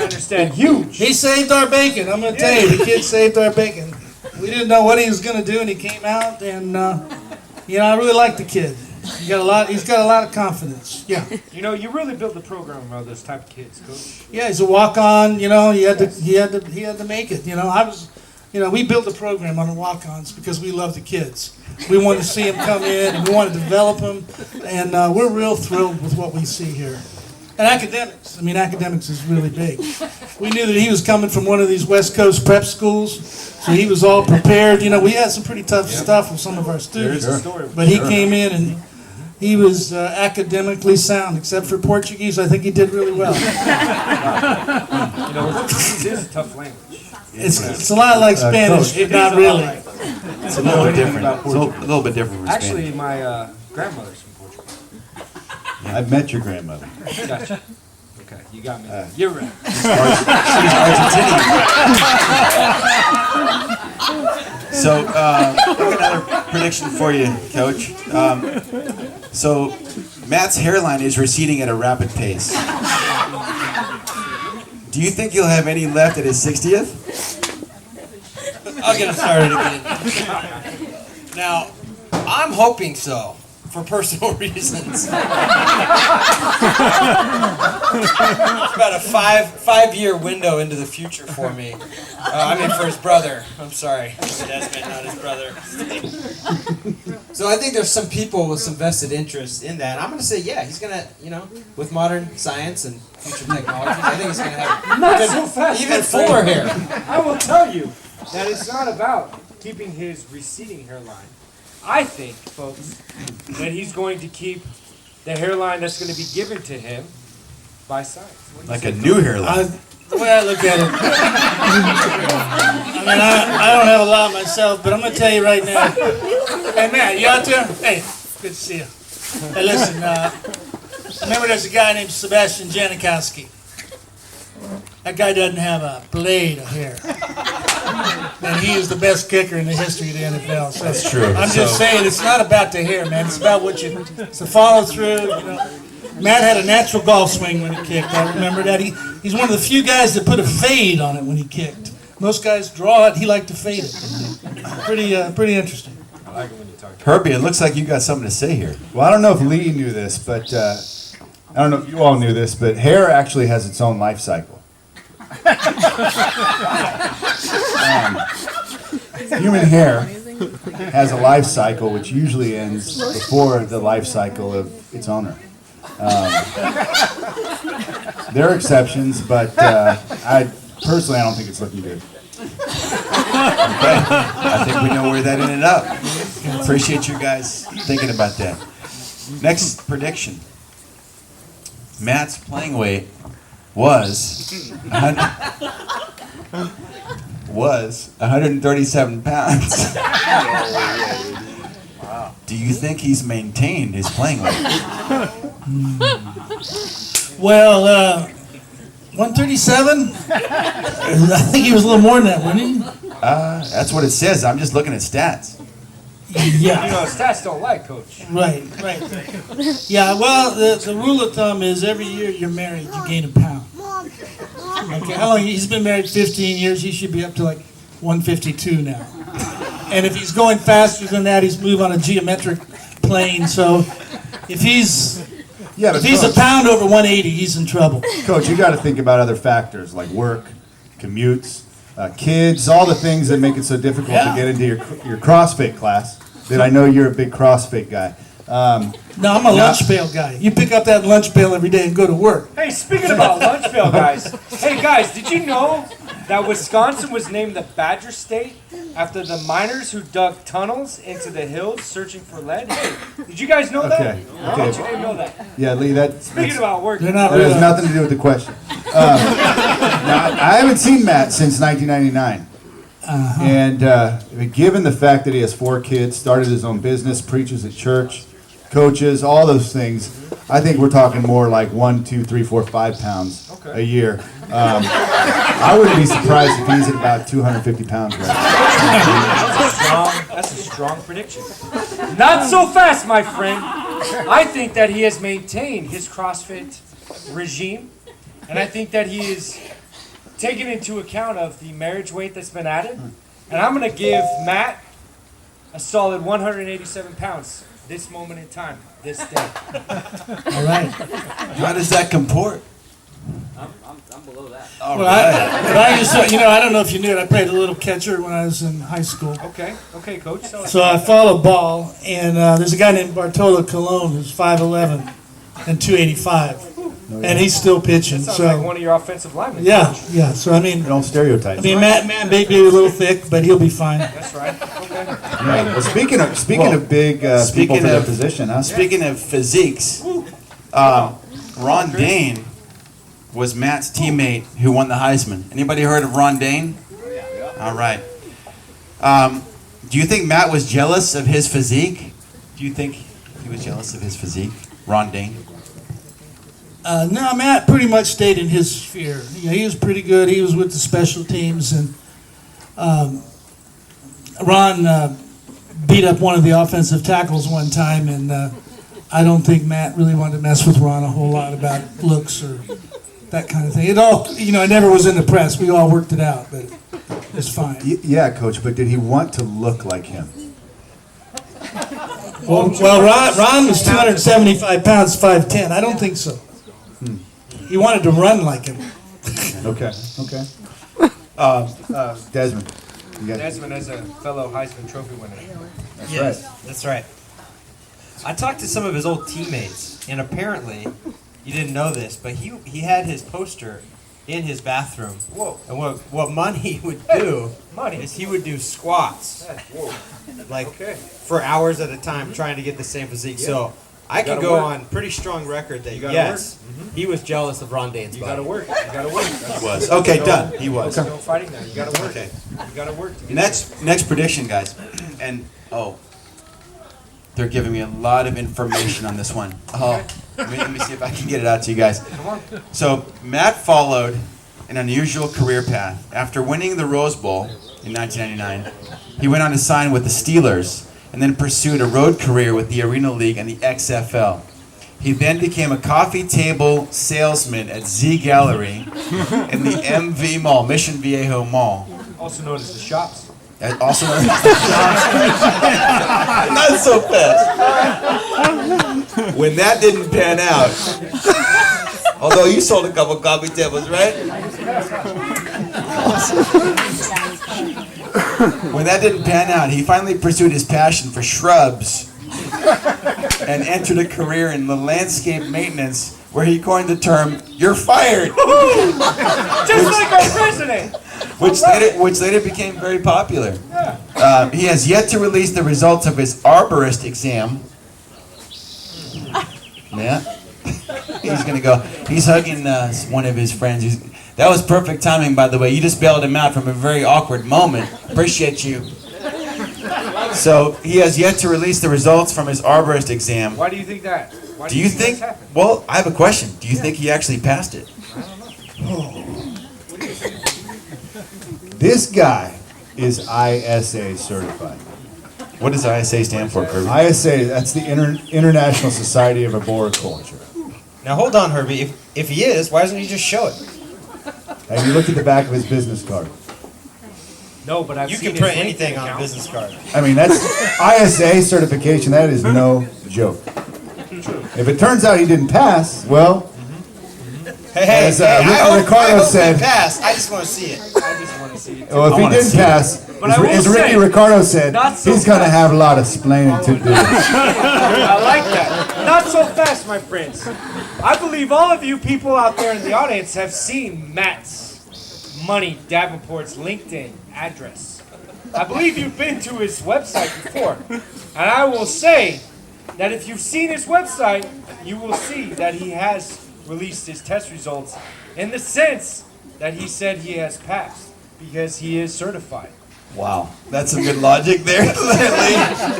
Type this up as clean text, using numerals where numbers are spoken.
understand. Huge. He saved our bacon. I'm going to tell you, the kid saved our bacon. We didn't know what he was going to do, and he came out, and I really like the kid. He's got a lot of confidence. Yeah. You really built the program around those type of kids, Coach. Yeah, he's a walk-on. He had to make it. We built the program on the walk-ons because we love the kids. We wanted to see them come in, and we want to develop them, and we're real thrilled with what we see here. And academics. Academics is really big. We knew that he was coming from one of these West Coast prep schools, so he was all prepared. We had some pretty tough stuff with some of our students, but he came in and he was academically sound, except for Portuguese. I think he did really well. Portuguese is a tough language. It's a lot like Spanish, but not really. It's a little bit different. It's a little bit different from Spanish. Actually, my grandmother's from Portugal. Yeah. I've met your grandmother. Gotcha. Okay, you got me. You're right. She's Argentinian. So, I've got another prediction for you, Coach. So, Matt's hairline is receding at a rapid pace. Do you think he'll have any left at his 60th? I'll get it started again. Now, I'm hoping so, for personal reasons. It's about a five-year window into the future for me. For his brother. I'm sorry. For Desmond, not his brother. So I think there's some people with some vested interest in that. I'm going to say, yeah, he's going to, with modern science and future technologies, I think he's going to have even fuller hair. I will tell you that it's not about keeping his receding hairline. I think, folks, that he's going to keep the hairline that's going to be given to him by science. Like a new hairline. The way I look at it, I don't have a lot myself, but I'm going to tell you right now. Hey, Matt, you out there? Hey, good to see you. Hey, listen, remember there's a guy named Sebastian Janikowski. That guy doesn't have a blade of hair. And he is the best kicker in the history of the NFL. So that's true. I'm just saying, it's not about the hair, man. It's about it's the follow through. Matt had a natural golf swing when he kicked. I remember that. He's one of the few guys that put a fade on it when he kicked. Most guys draw it. He liked to fade it. Pretty interesting. I like it when you talk. Herbie, it looks like you got something to say here. Well, I don't know if Lee knew this, but I don't know if you all knew this, but hair actually has its own life cycle. Human hair has a life cycle which usually ends before the life cycle of its owner. There are exceptions, but I don't think it's looking good. Okay, I think we know where that ended up. Appreciate you guys thinking about that. Next prediction. Matt's playing weight was 137 pounds. Do you think he's maintained his playing weight? Well, 137? I think he was a little more than that, wasn't he? That's what it says. I'm just looking at stats. Yeah. Stats don't lie, Coach. Right. Yeah, well, the rule of thumb is every year you're married, you gain a pound. Okay, how long? He's been married 15 years. He should be up to like 152 now. And if he's going faster than that, he's moving on a geometric plane. So if he's a pound over 180, he's in trouble. Coach, you got to think about other factors like work, commutes, kids, all the things that make it so difficult to get into your CrossFit class. That I know you're a big CrossFit guy. No, I'm a lunch pail guy. You pick up that lunch pail every day and go to work. Hey, speaking about lunch pail guys. Hey, guys, did you know that Wisconsin was named the Badger State after the miners who dug tunnels into the hills searching for lead? Hey, did you guys know that? Okay. I bet you didn't know that. Yeah, Lee, Speaking about work. They're not that has nothing to do with the question. Now, I haven't seen Matt since 1999. And given the fact that he has 4 kids, started his own business, preaches at church, coaches, all those things, I think we're talking more like 1, 2, 3, 4, 5 pounds a year. I wouldn't be surprised if he's at about 250 pounds right now. That's a strong prediction. Not so fast, my friend. I think that he has maintained his CrossFit regime, and I think that he is taking into account of the marriage weight that's been added, and I'm going to give Matt a solid 187 pounds this moment in time, this day. All right. How does that comport? I'm below that. All Well, right. but I just, I don't know if you knew it. I played a little catcher when I was in high school. Okay, Coach. So I follow ball, and there's a guy named Bartolo Colon who's 5'11" and 285, and he's still pitching. Sounds So like one of your offensive linemen. yeah, Coach. yeah. So I mean, Don't stereotype. Matt may be a little thick, but he'll be fine. That's right. Okay. Right. Well, speaking of big people speaking for their of- position, huh? Speaking of physiques, Ron Dane was Matt's teammate who won the Heisman. Anybody heard of Ron Dane? Yeah. All right. Do you think Matt was jealous of his physique? Do you think he was jealous of his physique, Ron Dane? No, Matt pretty much stayed in his sphere. He was pretty good. He was with the special teams, and Ron beat up one of the offensive tackles one time, and I don't think Matt really wanted to mess with Ron a whole lot about looks or that kind of thing. It all, it never was in the press. We all worked it out, but it's fine. Yeah, Coach, but did he want to look like him? Well, Ron was 275 pounds, 5'10". I don't think so. He wanted to run like him. Okay. Desmond. You got Desmond is a fellow Heisman Trophy winner. That's Yes, right. that's right. I talked to some of his old teammates, and apparently, you didn't know this, but he had his poster in his bathroom. Whoa. And what Money would do is he would do squats, Whoa. like Okay. for hours at a time, trying to get the same physique. So I can gotta go work. on pretty strong record that gotta yes, he was jealous of Ron Dane's You body. gotta work. You gotta work. He was. Okay, done. He was. No fighting now. You gotta work. Okay. You gotta work. To get Next prediction, guys. And they're giving me a lot of information on this one. Let me see if I can get it out to you guys. Come on. So Matt followed an unusual career path. After winning the Rose Bowl in 1999, he went on to sign with the Steelers and then pursued a road career with the Arena League and the XFL. He then became a coffee table salesman at Z Gallery in the MV Mall, Mission Viejo Mall. Also known as the shops. Also known as the Not so fast. When that didn't pan out, although you sold a couple coffee tables, right? When that didn't pan out, he finally pursued his passion for shrubs and entered a career in the landscape maintenance where he coined the term, "You're fired," Just like our president. which later became very popular. He has yet to release the results of his arborist exam. Yeah. He's going to go. He's hugging one of his friends. That was perfect timing, by the way. You just bailed him out from a very awkward moment. Appreciate you. So he has yet to release the results from his arborist exam. Why do you think that? Why Do you think? that's happened? Well, I have a question. Do you think he actually passed it? This guy is ISA certified. What does ISA stand for, Kirby? ISA, that's the International Society of Arboriculture. Now hold on, Herbie. If he is, why doesn't he just show it? Have you looked at the back of his business card? No, but I've You seen can print his anything LinkedIn on a account. business card. I mean, that's ISA certification. That is no joke. If it turns out he didn't pass, well, Hey, As, I hope Ricardo said- he passed. I just want to see it. I just want to see it. well, if I he wanna didn't see it. pass, But I will as Ricky say, Ricardo said, not so he's going to fast. have a lot of splaining to do. I like that. Not so fast, my friends. I believe all of you people out there in the audience have seen Matt's Money Davenport's LinkedIn address. I believe you've been to his website before. And I will say that if you've seen his website, you will see that he has released his test results in the sense that he said he has passed because he is certified. Wow, that's some good logic there, Lee.